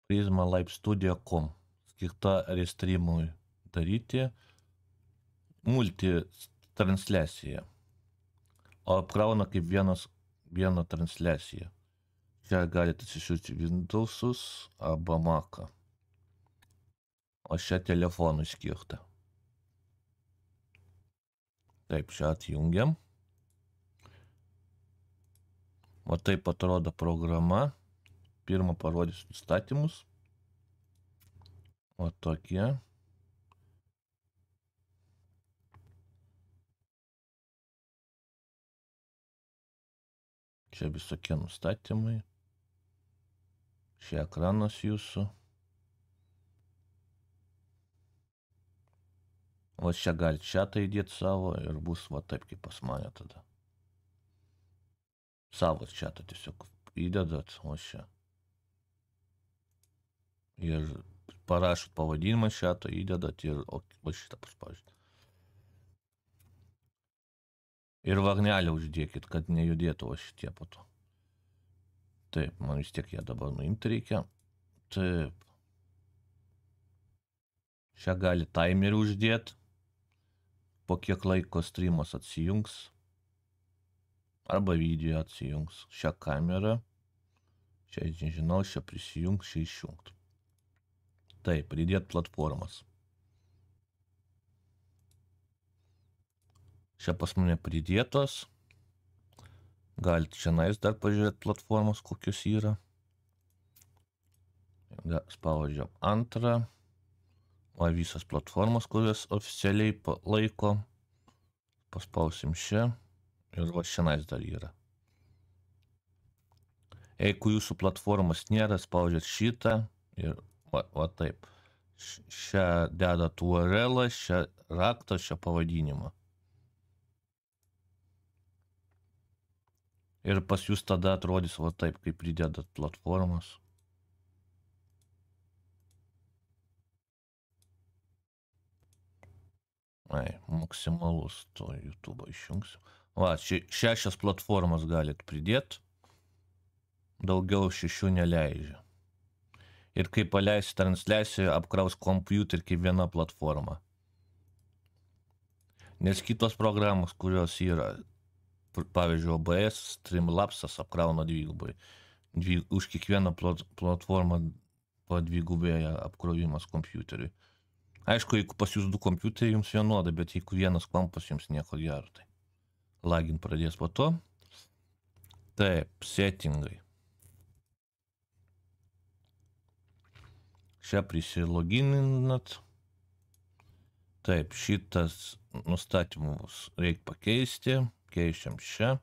Prisma Live Studio.com, skirta restreamui daryti, multitransliacija, o apkrauna kaip viena transliacija. Čia galite atsisiųsti Windowsus arba Mac'ą, o čia telefonui skirta. Taip, čia atjungiam. O taip atrodo programa. Pirmą parodysiu įstatymus. O tokie. Čia visokie nustatymai. Čia ekranas jūsų. O čia galite chatą įdėti savo ir bus va taip kaip pas mane tada. Savo chatą tiesiog įdedat, o čia. Ir parašot pavadinimą chato, įdedat ir va šitą paspausdinti. Ir varnelę uždėkit, kad nejudėtų va šitie po to. Taip, man vis tiek ją dabar nuimti reikia. Taip. Čia gali timerį uždėti. Po kiek laiko streamas atsijungs. Arba video atsijungs. Čia kamera. Čia nežinau, čia prisijungs, čia išjungt. Taip, pridėt platformas. Čia pas mane pridėtos. Galite čia dar pažiūrėti platformas, kokios yra. Spaudžiam antrą. O visas platformas, kurias oficialiai laiko. Paspausim čia. Ir va šiandien dar yra. Jeigu jūsų platformas nėra, spaudžiat šitą. Ir va taip. Čia dedat URL, čia raktą, čia pavadinimą. Ir pas jūs tada atrodys va taip, kai pridedat platformas. Maksimalus to YouTube išjungsiu. Va, 6 platformas galit pridėti. Daugiau 6 neleidžia. Ir kai paleisi transliaciją, apkraus kompiuterį kaip viena platforma. Nes kitos programos, kurios yra, pavyzdžiui, OBS, Streamlabsas apkrauna dvigubai. Už kiekvieną platformą padvigubėja apkrovimas kompiuteriui. Aišku, jeigu pas jūs 2 kompiuteriai, jums vienodai, bet jeigu vienas kompas, jums nieko gero. Tai lagin pradės po to. Taip, settingai. Čia prisilogininat. Taip, šitas nustatymus reikia pakeisti. Keičiam čia.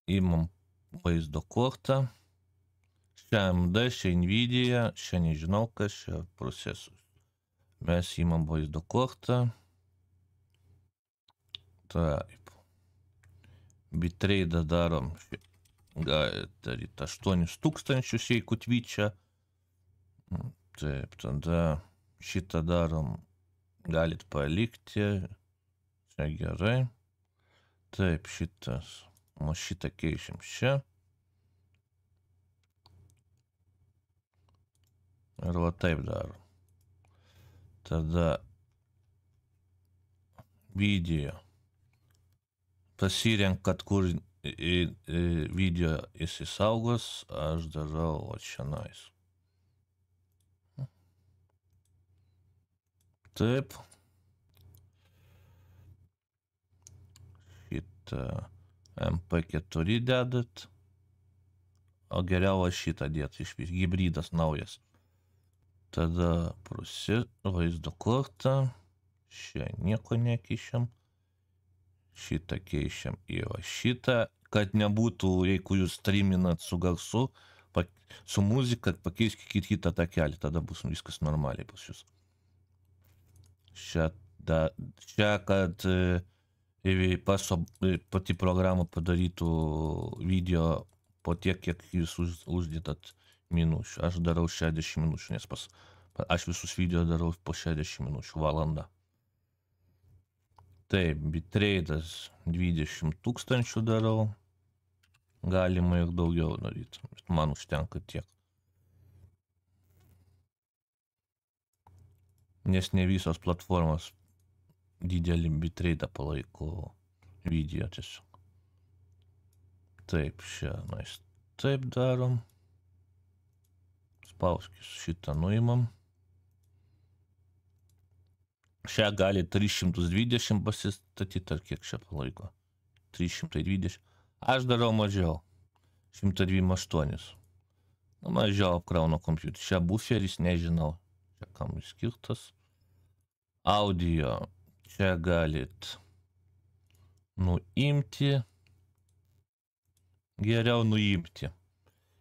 Imam vaizdo kortą. Čia AMD, čia Nvidia, čia nežinau kas, čia procesorius. Mes imam vaizdo kortą. Taip. Bitrate darom. Galite daryti 8000, jeigu Twitch'ą. Taip, tada šitą darom. Galit palikti. Čia gerai. Taip, šitas. O šitą keičiam čia. Ir va taip darom. Tada video. Pasirenkat, kur video įsisaugos. Aš darau o šiandien. Taip. Šitą MP4 dedat. O geriau šitą dėt iš vis. Hibridas naujas. Tada vaizdo kortą. Čia nieko nekeičiam. Šitą keičiam į šitą. Kad nebūtų, jeigu jūs streaminat su garsu, su muzika, pakeiskite kitą takelį. Tada bus viskas normaliai pas jūs. Čia, kad pati programa padarytų video po tiek, kiek jūs uždėtat minučių. Aš darau 60 minučių, nes aš visus video darau po 60 minučių, valandą. Taip, bitrate'as 20 000 darau. Galima ir daugiau daryti, bet man užtenka tiek. nes ne visos platformos didelį bitrate'ą palaiko video tiesiog. Taip, šią mes taip darom. Spauskis šitą nuimam. Šią gali 320 pasistatyti, ar kiek šią palaiko. 320. Aš darau mažiau. 128. Mažiau apkrauna kompiuterį. Šią buferis nežinau. Čia kam skirtas. Audio. Čia galit nuimti. Geriau nuimti.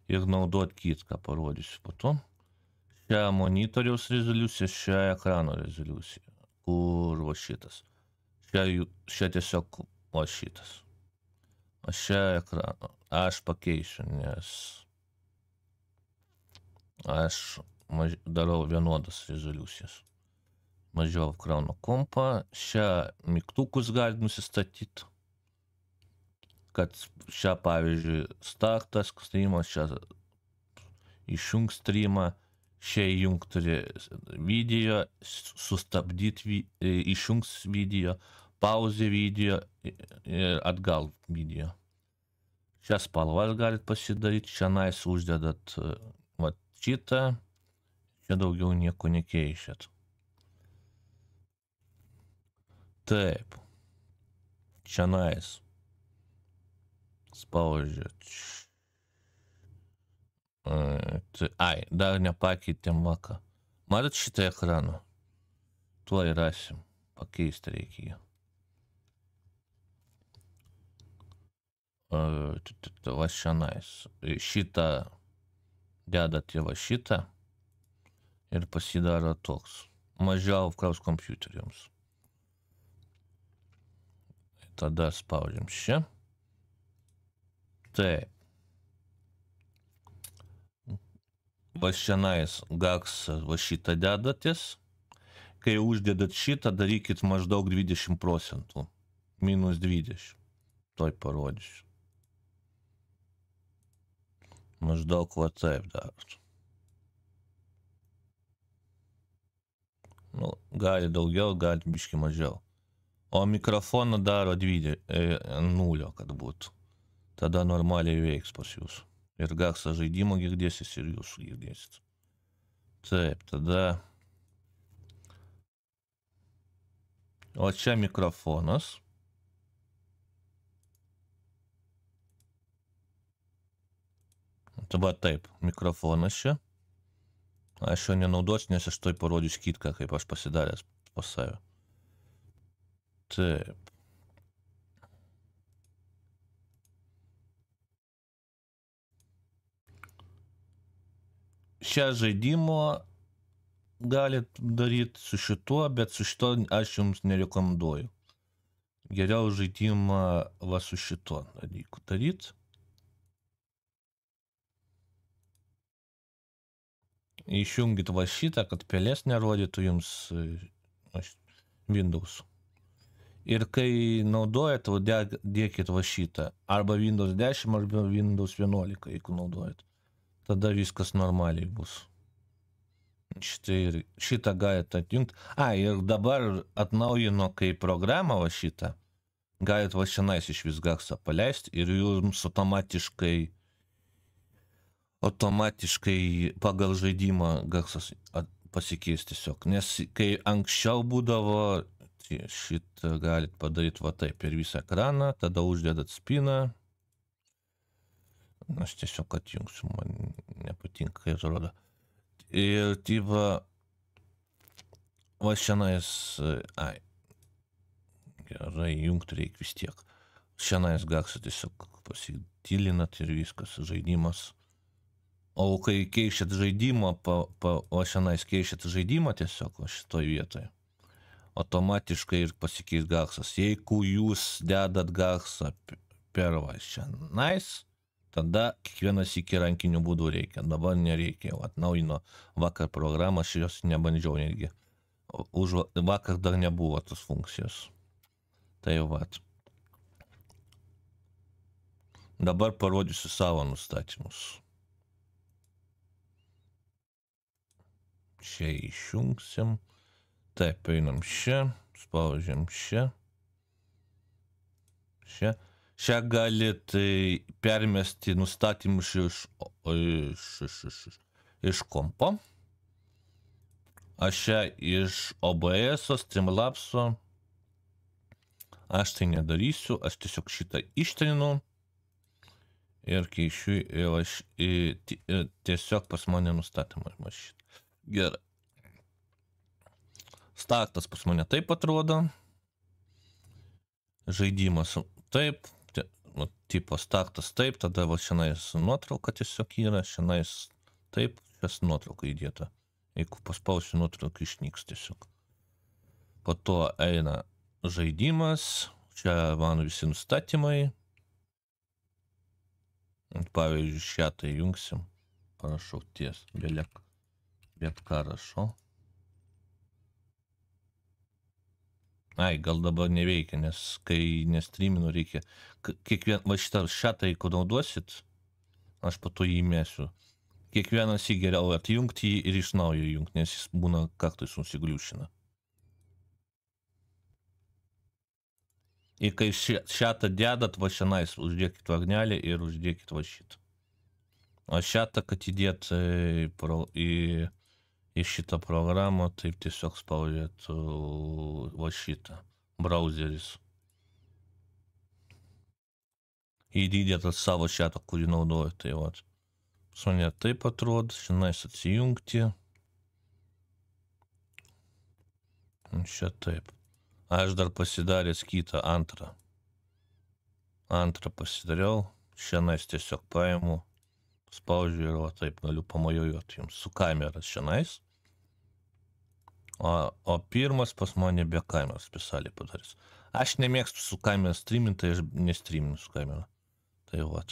Ir naudot kitką, parodysiu po to. Šią monitoriaus rezoliuciją, šią ekrano rezoliuciją. Kur va šitas. Šią tiesiog va šitas. O šią ekraną aš pakeisiu, nes aš darau vienodas rezoliucijas. Mažiau apkraunu kompą. Šią mygtukus gali nusistatyti. Kad šią, pavyzdžiui, startas streamas, šią išjung streamą, šią įjungt video, sustabdyti, išjungs video, pauzė video ir atgal video. Šią spalvas galit pasidaryti, šiandien uždedat va šitą, čia daugiau nieko nekeišėt. Taip, šiandien spaudžiat. Ai, dar nepakeitėm vaką. Matot šitą ekraną? Tuoj rasim. Pakeisti reikia. Va šiandien. Šitą dedate va šitą ir pasidaro toks. Mažiau apkraus kompiuteriams. Tada spaudžiam čia. Taip. Va šiandien garsą va šitą dedatės. Kai uždedat šitą, darykit maždaug 20%. Minus 20. Toj parodysiu. Maždaug va taip darot. Nu, gali daugiau, gali biški mažiau. O mikrofoną daro 0, kad būtų. Tada normaliai veiks pas jūs. Ir garsą žaidimo girdėsis ir jūs girdėsit. Taip, tada. O čia mikrofonas. Tada taip, mikrofonas čia. Aš jo nenaudosiu, nes aš toj parodysiu kitką, kaip aš pasidaręs pas save. Taip. Šią žaidimo galit daryti su šituo, bet su šituo aš jums nerekomenduoju. Geriau žaidimą va su šituo dalyku daryti. Išjungit va šitą, kad pelės nerodytų jums Windows. Ir kai naudojat, dėkit va šitą. Arba Windows 10, arba Windows 11, jeigu naudojat. Tada viskas normaliai bus. Šitą galit atjungti. Ir dabar atnaujino kai programą va šitą. Galit va šiandien iš vis garsą paleisti ir jums automatiškai pagal žaidimą garsas pasikeis tiesiog. Nes kai anksčiau būdavo, šitą galit padaryti va taip per visą ekraną, tada uždedat spiną. Aš tiesiog atjungsiu, man nepatinka, kai atrodo. Ir tai va šiandien, gerai, jungti reikia vis tiek. Šiandien garsą tiesiog pasitylinat ir viskas, žaidimas. O kai keičiat žaidimą, o šiandien keičiat žaidimą tiesiog šitoj vietoje, automatiškai ir pasikeis garsas. Jeigu jūs dedat garsą per va šiandien, tada kiekvienas iki rankinių būdų reikia. Dabar nereikia. Atnaujino vakar programą, aš jos nebandžiau netgi. Vakar dar nebuvo tos funkcijos. Tai vat. Dabar parodysiu savo nustatymus. Čia išjungsim. Taip, einam čia, spaudžiam čia. Čia galit permesti nustatymus iš kompo. Aš čia iš OBS, Streamlabs'o. Aš tai nedarysiu, aš tiesiog šitą ištrinu. Ir keišiu, aš tiesiog pas mane nustatymą mašitą. Gerai. Startas pas mane taip atrodo. Žaidimas taip. Tipo startas taip, tada va šiandien nuotrauka tiesiog yra, šiandien taip, šias nuotrauka įdėta. Jeigu paspausiu nuotrauką išnyks tiesiog. Po to eina žaidimas, čia mano visi nustatymai. Pavyzdžiui, šią tai jungsim, parašau ties, bet ką rašau. Ai, gal dabar neveikia, nes kai nestreaminu reikia, va šią tai, ko naudosit, aš po to jį įmesiu. Kiekvienas jį geriau atjungti ir iš naujo jungti, nes jis būna kartais nusigliušina. Ir kai šią tą dedat, va šiandien uždėkit varnelį ir uždėkit va šitą. O šią tą, kad įdėt į šitą programą, taip tiesiog spaudėt va šitą, browseris. Ir įdėt savo šitą, kurį naudoju, tai va. Su mane taip atrodo, šiandien atsijungti. Čia taip. Aš dar pasidaręs kitą antrą. Antrą pasidariau, šiandien tiesiog paimu, spaudžiu ir va taip galiu pamojuoti jums su kamera šiandien. O pirmas pas mane be kameros specialiai padarys. Aš nemėgstu su kamera streaminti, tai aš nestreaminu su kamera. Tai va.